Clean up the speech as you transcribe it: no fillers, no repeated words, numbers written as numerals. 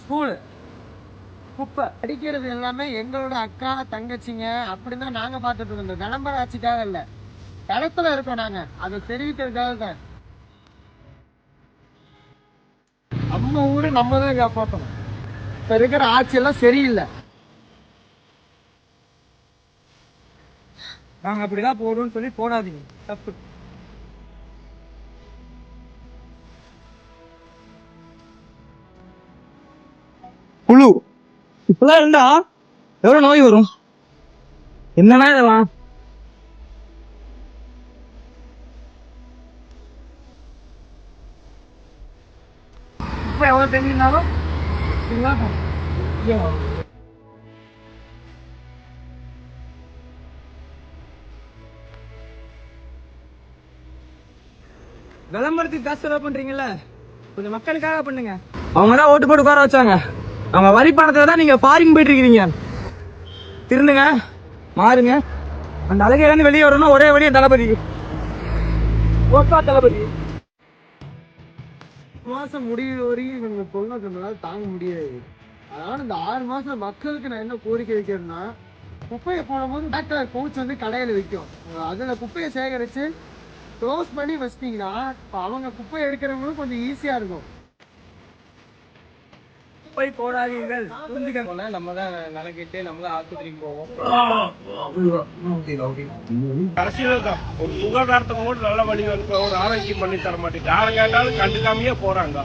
School குப்பை அடிக்கிறது எல்லாமே எங்களோட அக்கா தங்கச்சிங்க அப்படிதான் நாங்க பார்த்துட்டு இருக்கோம். இந்த விளம்பர ஆட்சிக்காக இல்லை, களத்துல இருக்கோம் நாங்க, அதை தெரிவிக்கிறதுக்காக தான். நம்ம ஊரு நம்ம தான் காப்பாற்றணும். இப்ப இருக்கிற ஆட்சியெல்லாம் சரியில்லை. நாங்க அப்படிதான் போடுவோம்னு சொல்லி போடாதீங்க, தப்பு. புழு இப்பெல்லாம் இருந்தா எவ்வளவு நோய் வரும்? என்னன்னா இதெல்லாம்? இப்ப எவ்வளவு தெரிஞ்சிருந்தாலும் விளம்பரத்துக்கு காசு செலவு பண்றீங்கல்ல, கொஞ்சம் மக்களுக்காக பண்ணுங்க. அவங்க தான் ஓட்டு போட்டு உட்கார வச்சாங்க. அவங்க வரி பணத்தை தான் நீங்க ஃபாரின் போயிட்டு இருக்கீங்க. திருந்துங்க, மாறுங்க. அந்த அழகையிலேருந்து வெளியே வரணும். ஒரே வழியும் தளபதி, ஓகா தளபதி. மாசம் முடிவு வரையும் இவங்க பொருளாதார தாங்க முடியாது. அதனால இந்த 6 மாசம் மக்களுக்கு நான் என்ன கோரிக்கை வைக்கிறேன்னா, குப்பையை போடும்போது டாக்டர் பவுச் வந்து கடையில் விற்கும், அதில் குப்பையை சேகரித்து க்ளோஸ் பண்ணி வச்சிட்டிங்கன்னா இப்போ அவங்க குப்பை எடுக்கிறவங்களும் கொஞ்சம் ஈஸியாக இருக்கும். குப்பை போடாதீர்கள், புரிஞ்சுக்க. நம்ம தான் நிலக்கிட்டு நம்ம தான் ஆஸ்பத்திரிக்கு போவோம். அரசியல் தான் ஒரு சுகாதாரத்தை கூட நல்ல வழி ஒரு ஆரோக்கியம் பண்ணி தர மாட்டேங்குது. யாரை கேட்டாலும் கண்டுக்காமையே போறாங்க.